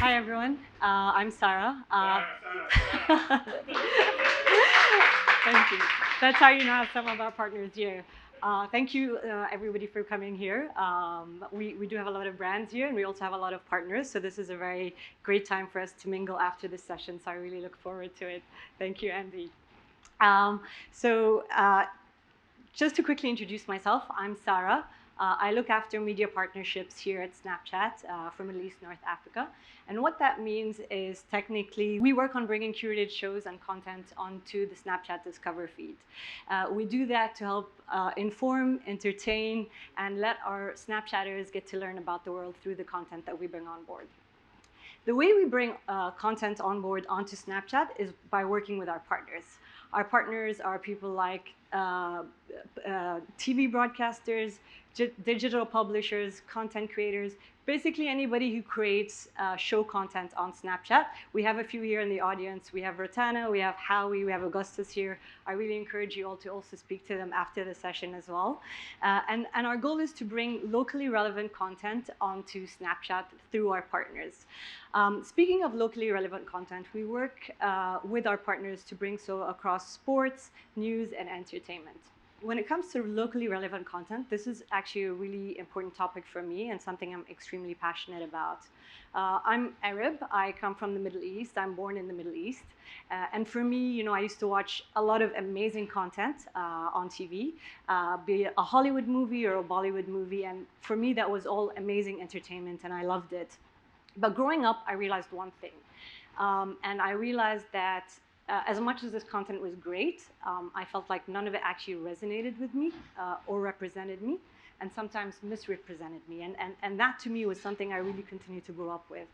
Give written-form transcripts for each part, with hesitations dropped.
Hi everyone, I'm Sarah. Thank you. That's how you know some of our partners here. Thank you everybody for coming here. We do have a lot of brands here and we also have a lot of partners. So this is a very great time for us to mingle after this session. So I really look forward to it. Thank you, Andy. Um, so just to quickly introduce myself, I'm Sarah. I look after media partnerships here at Snapchat for Middle East, North Africa. And what that means is technically we work on bringing curated shows and content onto the Snapchat Discover feed. We do that to help inform, entertain, and let our Snapchatters get to learn about the world through the content that we bring on board. The way we bring content on board onto Snapchat is by working with our partners. Our partners are people like TV broadcasters, digital publishers, content creators, basically anybody who creates show content on Snapchat. We have a few here in the audience. We have Rotana, we have Howie, we have Augustus here. I really encourage you all to also speak to them after the session as well. And our goal is to bring locally relevant content onto Snapchat through our partners. Speaking of locally relevant content, we work with our partners to bring so across sports, news, and entertainment. When it comes to locally relevant content, this is actually a really important topic for me and something I'm extremely passionate about. I'm Arab. I come from the Middle East. I'm born in the Middle East. And for me, I used to watch a lot of amazing content on TV, be it a Hollywood movie or a Bollywood movie. And for me, that was all amazing entertainment and I loved it. But growing up, I realized one thing. And I realized that as much as this content was great, I felt like none of it actually resonated with me or represented me, and sometimes misrepresented me. And that to me was something I really continue to grow up with.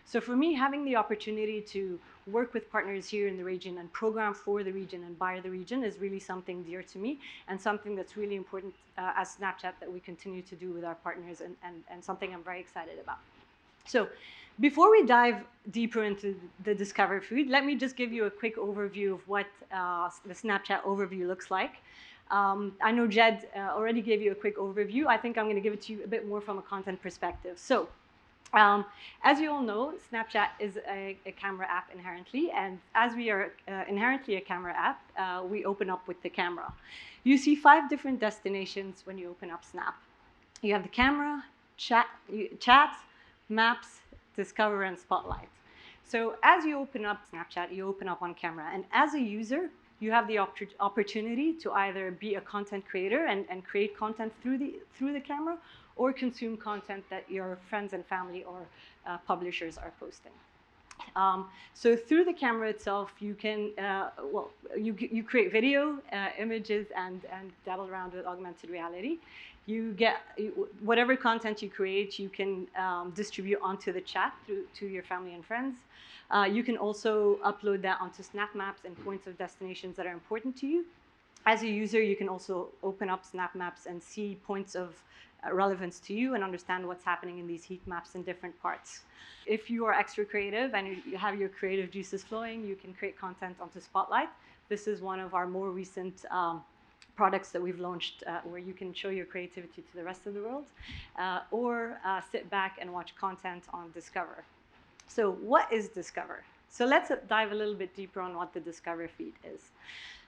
So for me, having the opportunity to work with partners here in the region and program for the region and by the region is really something dear to me and something that's really important as Snapchat that we continue to do with our partners and something I'm very excited about. So before we dive deeper into the Discover feed, let me just give you a quick overview of what the Snapchat overview looks like. I know Jed already gave you a quick overview. I think I'm going to give it to you a bit more from a content perspective. So as you all know, Snapchat is a camera app inherently. And as we are inherently a camera app, we open up with the camera. You see 5 different destinations when you open up Snap. You have the camera, chat, Maps, Discover, and Spotlight. So as you open up Snapchat, you open up on camera. And as a user, you have the opportunity to either be a content creator and create content through the camera or consume content that your friends and family or publishers are posting. So through the camera itself, you can, you create video, images, and dabble around with augmented reality. You get whatever content you create, you can distribute onto the chat to your family and friends. You can also upload that onto Snap Maps and points of destinations that are important to you. As a user, you can also open up Snap Maps and see points of relevance to you and understand what's happening in these heat maps in different parts. If you are extra creative and you have your creative juices flowing, you can create content onto Spotlight. This is one of our more recent products that we've launched where you can show your creativity to the rest of the world or sit back and watch content on Discover. So what is Discover? So let's dive a little bit deeper on what the Discover feed is.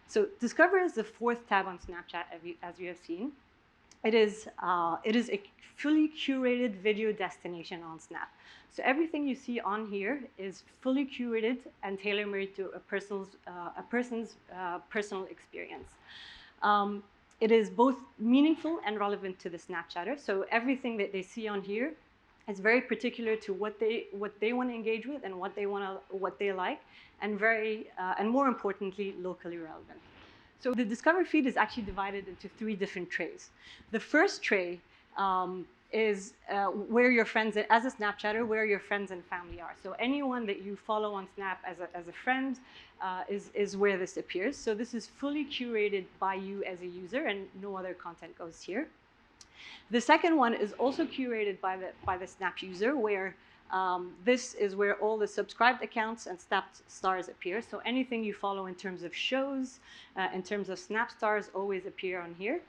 So Discover is the 4th tab on Snapchat, as you have seen. It is a fully curated video destination on Snap. So everything you see on here is fully curated and tailor-made to a person's personal experience. It is both meaningful and relevant to the Snapchatter. So everything that they see on here is very particular to what they want to engage with and what they like, and more importantly, locally relevant. So the Discover feed is actually divided into 3 different trays. The first tray is where your friends, as a Snapchatter, where your friends and family are. So anyone that you follow on Snap as a friend is where this appears. So this is fully curated by you as a user, and no other content goes here. The second one is also curated by the Snap user, where this is where all the subscribed accounts and Snap stars appear. So anything you follow in terms of shows, in terms of Snap stars, always appear on here.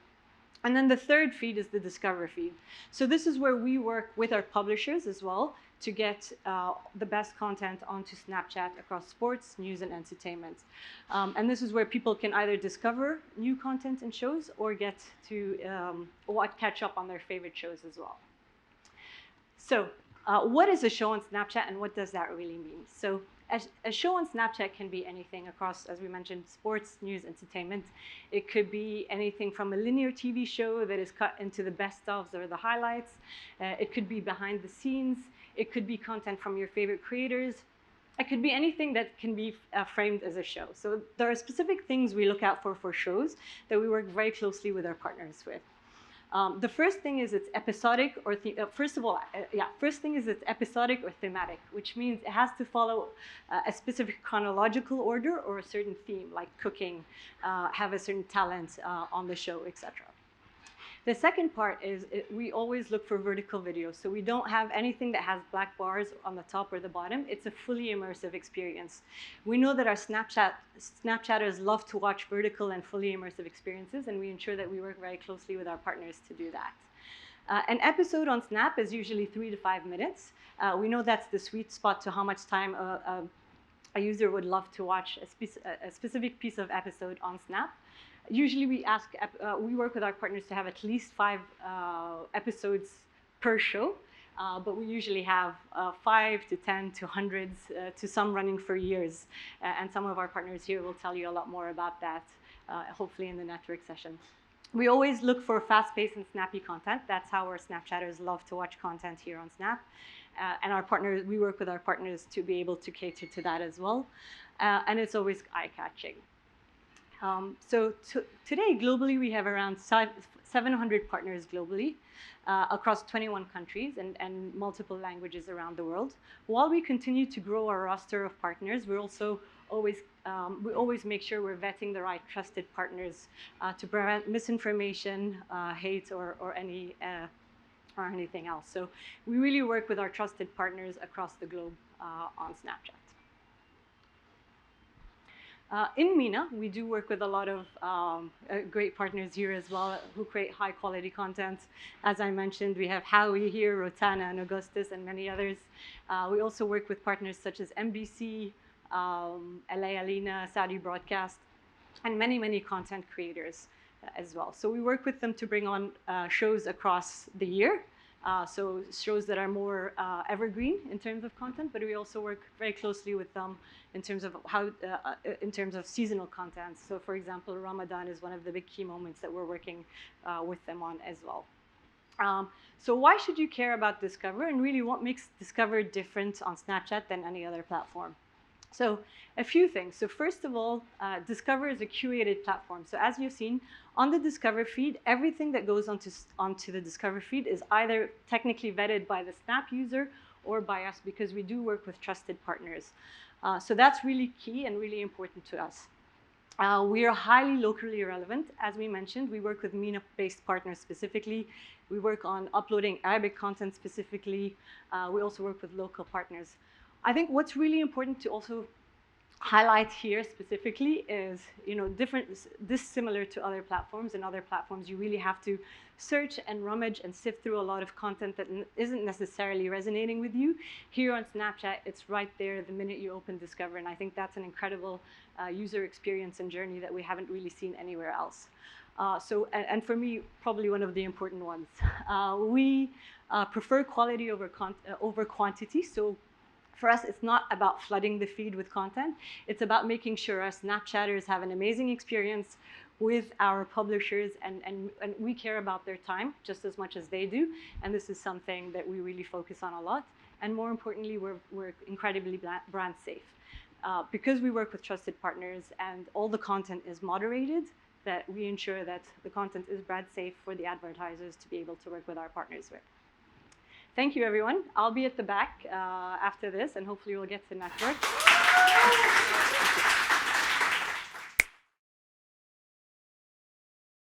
And then the third feed is the Discover feed. So this is where we work with our publishers as well to get the best content onto Snapchat across sports, news, and entertainment. And this is where people can either discover new content and shows or get to catch up on their favorite shows as well. So what is a show on Snapchat and what does that really mean? So a show on Snapchat can be anything across, as we mentioned, sports, news, entertainment. It could be anything from a linear TV show that is cut into the best ofs or the highlights. It could be behind the scenes. It could be content from your favorite creators. It could be anything that can be framed as a show. So there are specific things we look out for shows that we work very closely with our partners with. The first thing is it's episodic or first thing is it's episodic or thematic, which means it has to follow a specific chronological order or a certain theme, like cooking, have a certain talent on the show, etc. The second part is we always look for vertical videos. So we don't have anything that has black bars on the top or the bottom. It's a fully immersive experience. We know that our Snapchatters love to watch vertical and fully immersive experiences, and we ensure that we work very closely with our partners to do that. An episode on Snap is usually 3 to 5 minutes. We know that's the sweet spot to how much time a user would love to watch a specific piece of episode on Snap. Usually we work with our partners to have at least 5 episodes per show, but we usually have 5 to 10 to hundreds to some running for years. And some of our partners here will tell you a lot more about that, hopefully in the network session. We always look for fast-paced and snappy content. That's how our Snapchatters love to watch content here on Snap. And we work with our partners to be able to cater to that as well. And it's always eye-catching. Today, globally, we have around 700 partners globally across 21 countries and multiple languages around the world. While we continue to grow our roster of partners, we always make sure we're vetting the right trusted partners to prevent misinformation, hate, or anything else. So we really work with our trusted partners across the globe on Snapchat. In MENA, we do work with a lot of great partners here as well who create high quality content. As I mentioned, we have Howie here, Rotana and Augustus and many others. We also work with partners such as NBC, LA Alina, Saudi Broadcast, and many, many content creators as well. So we work with them to bring on shows across the year. So shows that are more evergreen in terms of content, but we also work very closely with them in terms of in terms of seasonal content. So, for example, Ramadan is one of the big key moments that we're working with them on as well. So why should you care about Discover, and really what makes Discover different on Snapchat than any other platform? So a few things. So first of all, Discover is a curated platform. So as you've seen, on the Discover feed, everything that goes onto the Discover feed is either technically vetted by the Snap user or by us, because we do work with trusted partners. So that's really key and really important to us. We are highly locally relevant. As we mentioned, we work with MENA-based partners specifically. We work on uploading Arabic content specifically. We also work with local partners. I think what's really important to also highlight here specifically is, similar to other platforms. In other platforms, you really have to search and rummage and sift through a lot of content that isn't necessarily resonating with you. Here on Snapchat, it's right there the minute you open Discover, and I think that's an incredible user experience and journey that we haven't really seen anywhere else. And for me, probably one of the important ones. We prefer quality over quantity. So for us, it's not about flooding the feed with content. It's about making sure our Snapchatters have an amazing experience with our publishers, and we care about their time just as much as they do. And this is something that we really focus on a lot. And more importantly, we're incredibly brand safe. Because we work with trusted partners and all the content is moderated, that we ensure that the content is brand safe for the advertisers to be able to work with our partners with. Thank you, everyone. I'll be at the back after this, and hopefully we'll get to network.